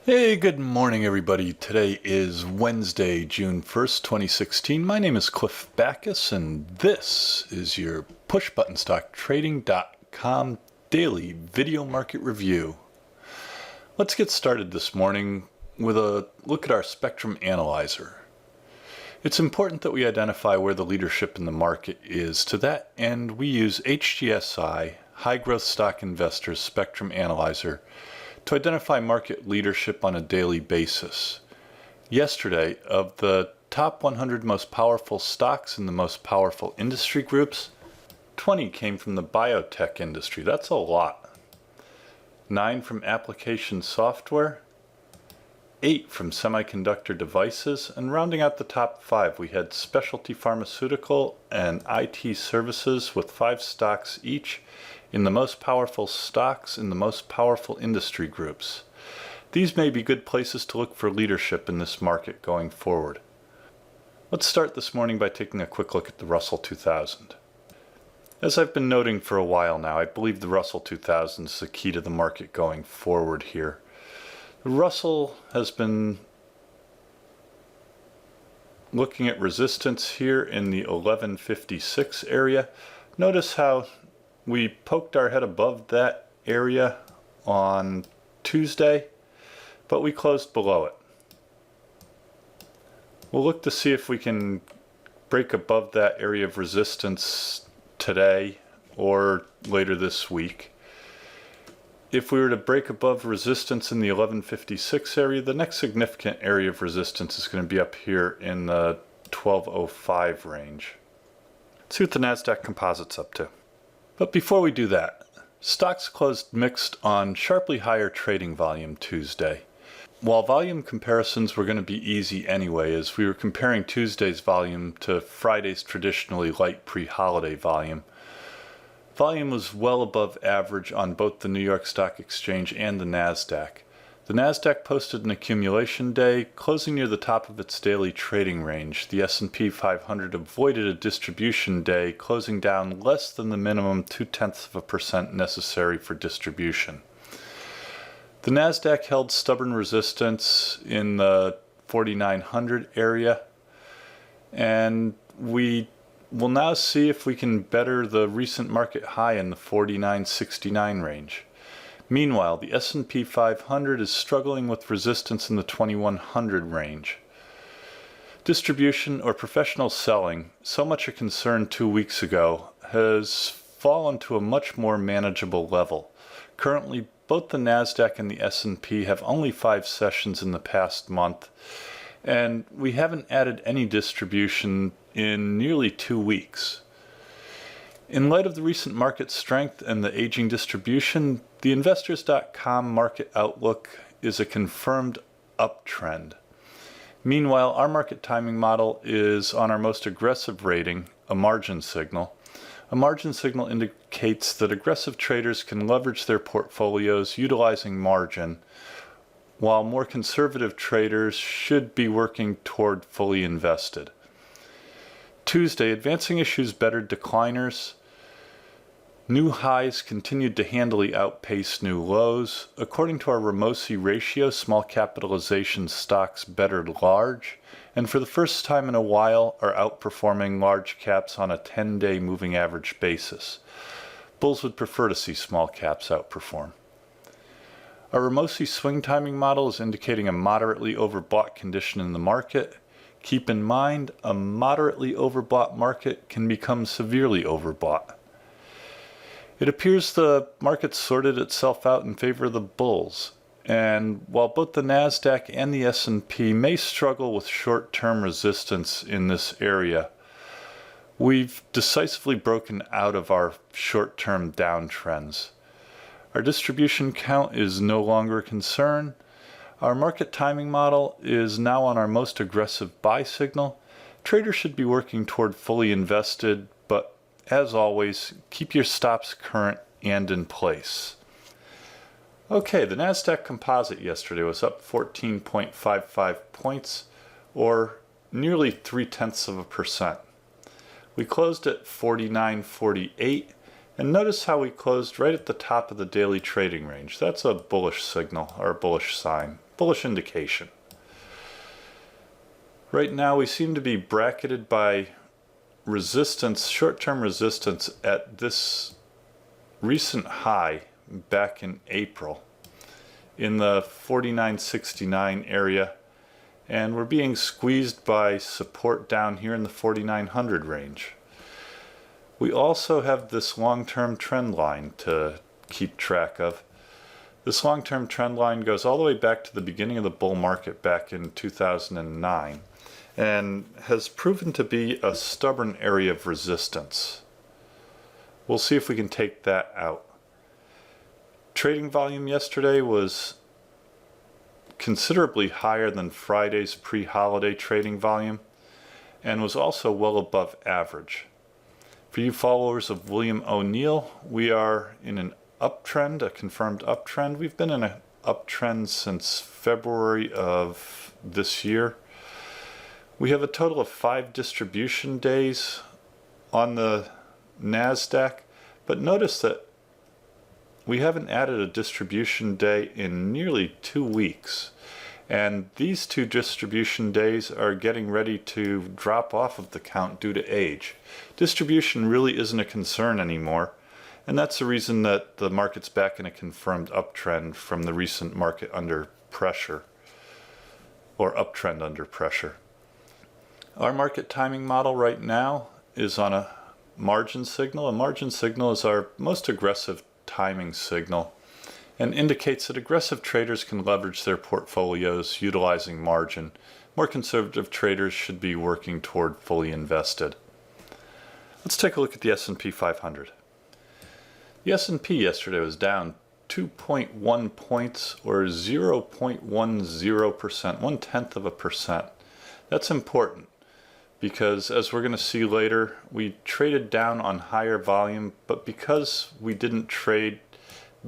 Hey, good morning everybody. Today is Wednesday, June 1st, 2016. My name is Cliff Backus and this is your pushbuttonstocktrading.com daily video market review. Let's get started this morning with a look at our spectrum analyzer. It's important that we identify where the leadership in the market is. To that end, we use HGSI, High Growth Stock Investors Spectrum Analyzer, to identify market leadership on a daily basis. Yesterday, of the top 100 most powerful stocks in the most powerful industry groups, 20 came from the biotech industry. That's a lot. 9 from application software, 8 from semiconductor devices, and rounding out the top 5, we had specialty pharmaceutical and IT services with 5 stocks each in the most powerful stocks in the most powerful industry groups. These may be good places to look for leadership in this market going forward. Let's start this morning by taking a quick look at the Russell 2000. As I've been noting for a while now, I believe the Russell 2000 is the key to the market going forward here. The Russell has been looking at resistance here in the 1156 area. Notice how we poked our head above that area on Tuesday, but we closed below it. We'll look to see if we can break above that area of resistance today or later this week. If we were to break above resistance in the 1156 area, the next significant area of resistance is going to be up here in the 1205 range. Let's see what the Nasdaq Composite's up to. But before we do that, stocks closed mixed on sharply higher trading volume Tuesday. While volume comparisons were going to be easy anyway, as we were comparing Tuesday's volume to Friday's traditionally light pre-holiday volume, volume was well above average on both the New York Stock Exchange and the Nasdaq. The Nasdaq posted an accumulation day, closing near the top of its daily trading range. The S&P 500 avoided a distribution day, closing down less than the minimum 0.2% necessary for distribution. The Nasdaq held stubborn resistance in the 4,900 area, and we will now see if we can better the recent market high in the 4,969 range. Meanwhile, the S&P 500 is struggling with resistance in the 2100 range. Distribution or professional selling, so much a concern 2 weeks ago, has fallen to a much more manageable level. Currently, both the Nasdaq and the S&P have only 5 sessions in the past month, and we haven't added any distribution in nearly 2 weeks. In light of the recent market strength and the aging distribution, the Investors.com market outlook is a confirmed uptrend. Meanwhile, our market timing model is on our most aggressive rating, a margin signal. A margin signal indicates that aggressive traders can leverage their portfolios utilizing margin, while more conservative traders should be working toward fully invested. Tuesday, advancing issues bettered decliners. New highs continued to handily outpace new lows. According to our Ramosi ratio, small capitalization stocks bettered large, and for the first time in a while are outperforming large caps on a 10-day moving average basis. Bulls would prefer to see small caps outperform. Our Ramosi swing timing model is indicating a moderately overbought condition in the market. Keep in mind, a moderately overbought market can become severely overbought. It appears the market sorted itself out in favor of the bulls, and while both the Nasdaq and the S&P may struggle with short-term resistance in this area, we've decisively broken out of our short-term downtrends. Our distribution count is no longer a concern. Our market timing model is now on our most aggressive buy signal. Traders should be working toward fully invested, but as always, keep your stops current and in place. Okay, the Nasdaq Composite yesterday was up 14.55 points, or nearly 0.3%. We closed at 49.48, and notice how we closed right at the top of the daily trading range. That's a bullish signal, or a bullish sign. bullish indication. Right now we seem to be bracketed by resistance, short-term resistance at this recent high back in April in the 49.69 area, and we're being squeezed by support down here in the 4900 range. We also have this long-term trend line to keep track of. This long-term trend line goes all the way back to the beginning of the bull market back in 2009 and has proven to be a stubborn area of resistance. We'll see if we can take that out. Trading volume yesterday was considerably higher than Friday's pre-holiday trading volume and was also well above average. For you followers of William O'Neill, we are in an uptrend, a confirmed uptrend. We've been in an uptrend since February of this year. We have a total of 5 distribution days on the Nasdaq, but notice that we haven't added a distribution day in nearly 2 weeks, and these 2 distribution days are getting ready to drop off of the count due to age. Distribution really isn't a concern anymore, and that's the reason that the market's back in a confirmed uptrend from the recent market under pressure, or uptrend under pressure. Our market timing model right now is on a margin signal. A margin signal is our most aggressive timing signal and indicates that aggressive traders can leverage their portfolios utilizing margin. More conservative traders should be working toward fully invested. Let's take a look at the S&P 500. The S&P yesterday was down 2.1 points, or 0.10%, 0.1%. That's important because, as we're going to see later, we traded down on higher volume, but because we didn't trade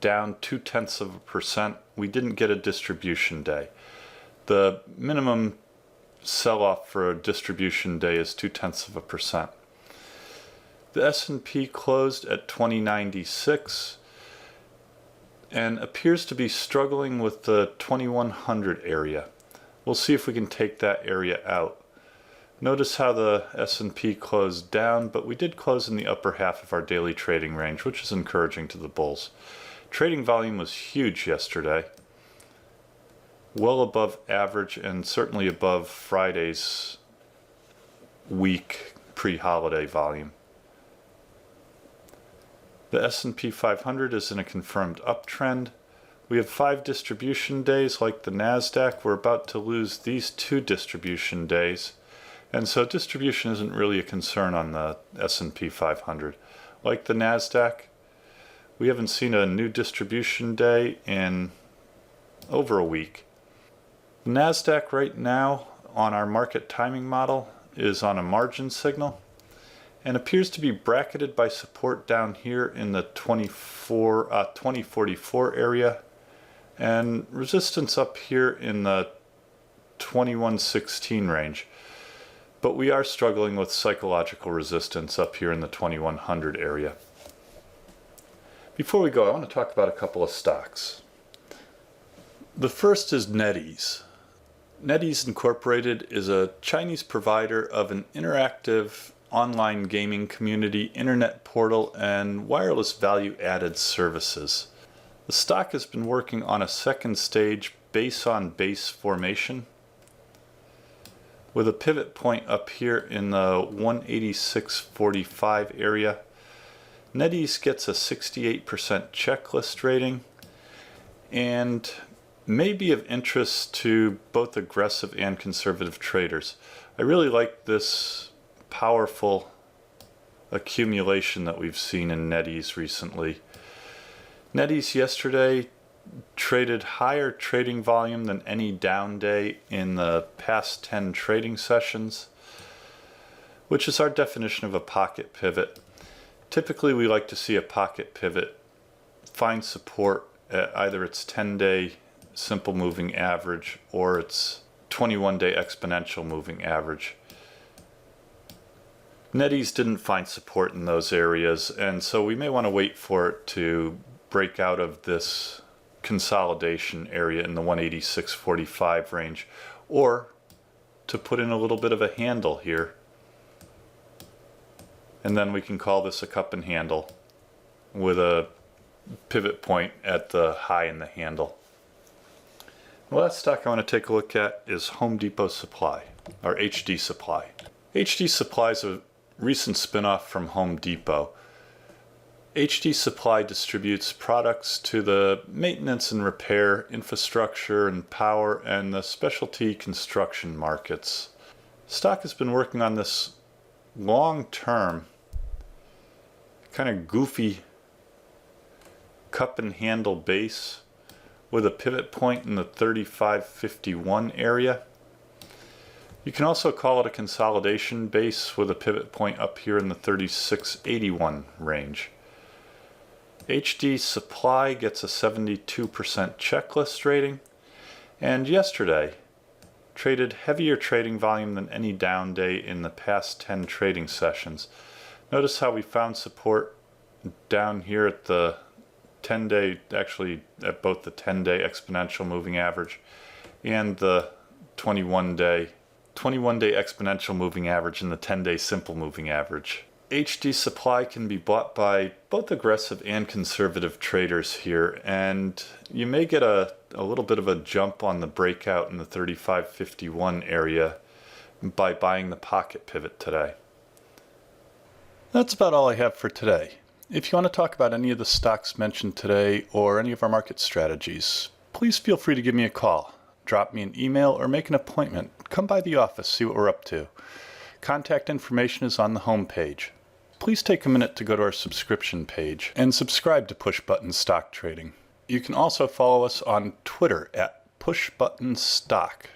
down 0.2%, we didn't get a distribution day. The minimum sell-off for a distribution day is 0.2%. The S&P closed at 2096 and appears to be struggling with the 2100 area. We'll see if we can take that area out. Notice how the S&P closed down, but we did close in the upper half of our daily trading range, which is encouraging to the bulls. Trading volume was huge yesterday, well above average and certainly above Friday's week pre-holiday volume. The S&P 500 is in a confirmed uptrend. We have 5 distribution days like the Nasdaq. We're about to lose these 2 distribution days. And so distribution isn't really a concern on the S&P 500. Like the Nasdaq, we haven't seen a new distribution day in over a week. The Nasdaq right now on our market timing model is on a margin signal and appears to be bracketed by support down here in the 2044 area and resistance up here in the 2116 range. But we are struggling with psychological resistance up here in the 2100 area. Before we go, I want to talk about a couple of stocks. The first is NetEase. NetEase Incorporated is a Chinese provider of an interactive online gaming community, internet portal, and wireless value-added services. The stock has been working on a second stage base-on-base formation, with a pivot point up here in the 186.45 area. NetEase gets a 68% checklist rating and may be of interest to both aggressive and conservative traders. I really like this powerful accumulation that we've seen in NetEase recently. NetEase yesterday traded higher trading volume than any down day in the past 10 trading sessions, which is our definition of a pocket pivot. Typically we like to see a pocket pivot find support at either its 10-day simple moving average or its 21-day exponential moving average. NetEase didn't find support in those areas, and so we may want to wait for it to break out of this consolidation area in the 186.45 range, or to put in a little bit of a handle here. And then we can call this a cup and handle with a pivot point at the high in the handle. The last stock I want to take a look at is Home Depot Supply, or HD Supply. HD Supply is a recent spin-off from Home Depot. HD Supply distributes products to the maintenance and repair, infrastructure and power, and the specialty construction markets. Stock has been working on this long-term, kind of goofy cup and handle base with a pivot point in the 35.51 area. You can also call it a consolidation base with a pivot point up here in the 36.81 range. HD Supply gets a 72% checklist rating, and yesterday traded heavier trading volume than any down day in the past 10 trading sessions. Notice how we found support down here at the 10-day, actually at both the 10-day exponential moving average and the 21-day exponential moving average and the 10-day simple moving average. HD Supply can be bought by both aggressive and conservative traders here, and you may get a little bit of a jump on the breakout in the 35.51 area by buying the pocket pivot today. That's about all I have for today. If you want to talk about any of the stocks mentioned today or any of our market strategies, please feel free to give me a call, drop me an email, or make an appointment. Come by the office, see what we're up to. Contact information is on the home page. Please take a minute to go to our subscription page and subscribe to Push Button Stock Trading. You can also follow us on Twitter at PushButtonStock.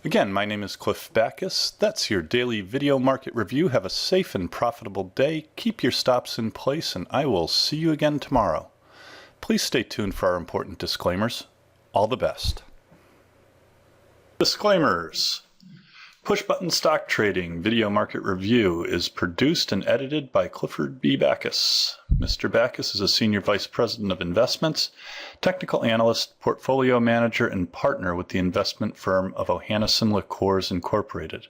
Again, my name is Cliff Backus. That's your daily video market review. Have a safe and profitable day. Keep your stops in place, and I will see you again tomorrow. Please stay tuned for our important disclaimers. All the best. Disclaimers. Push Button Stock Trading Video Market Review is produced and edited by Clifford B. Backus. Mr. Backus is a Senior Vice President of Investments, Technical Analyst, Portfolio Manager, and Partner with the investment firm of Ohannes & Liqueurs, Incorporated.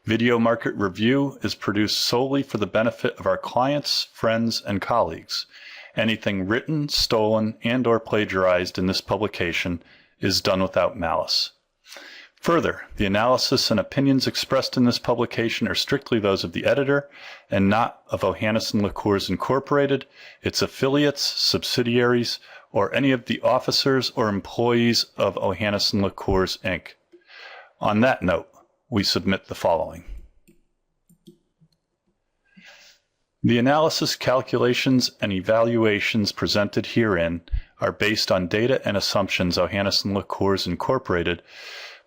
Video Market Review is produced solely for the benefit of our clients, friends, and colleagues. Anything written, stolen, and/or plagiarized in this publication is done without malice. Further, the analysis and opinions expressed in this publication are strictly those of the editor and not of Ohannes & Liqueurs, Incorporated, its affiliates, subsidiaries, or any of the officers or employees of Ohannes & Liqueurs, Inc. On that note, we submit the following. The analysis, calculations, and evaluations presented herein are based on data and assumptions Ohannes & Liqueurs, Incorporated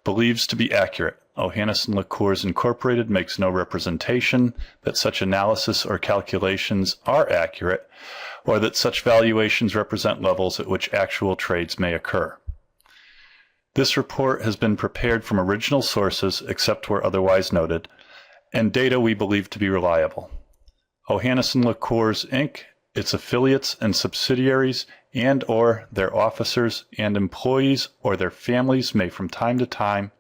believes to be accurate. Ohannes & Liqueurs, Incorporated makes no representation that such analysis or calculations are accurate or that such valuations represent levels at which actual trades may occur. This report has been prepared from original sources, except where otherwise noted, and data we believe to be reliable. Ohannes & Liqueurs, Inc., its affiliates and subsidiaries, and/or their officers and employees or their families may from time to time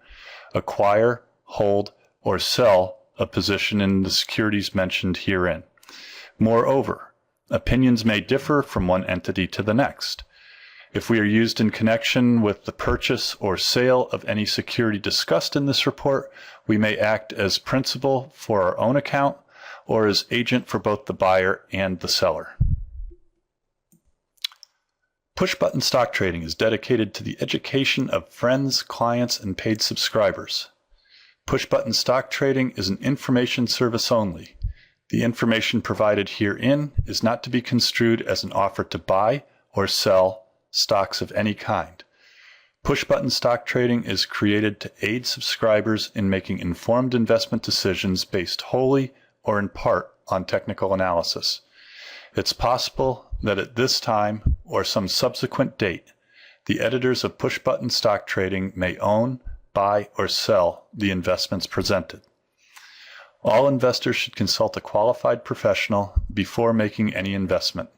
acquire, hold, or sell a position in the securities mentioned herein. Moreover, opinions may differ from one entity to the next. If we are used in connection with the purchase or sale of any security discussed in this report, we may act as principal for our own account or as agent for both the buyer and the seller. Push Button Stock Trading is dedicated to the education of friends, clients, and paid subscribers. Push Button Stock Trading is an information service only. The information provided herein is not to be construed as an offer to buy or sell stocks of any kind. Push Button Stock Trading is created to aid subscribers in making informed investment decisions based wholly or in part on technical analysis. It's possible that at this time or some subsequent date, the editors of Push Button Stock Trading may own, buy, or sell the investments presented. All investors should consult a qualified professional before making any investment.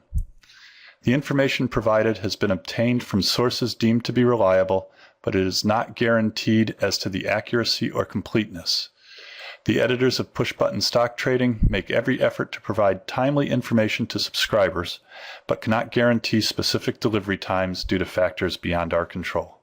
The information provided has been obtained from sources deemed to be reliable, but it is not guaranteed as to the accuracy or completeness. The editors of Push Button Stock Trading make every effort to provide timely information to subscribers, but cannot guarantee specific delivery times due to factors beyond our control.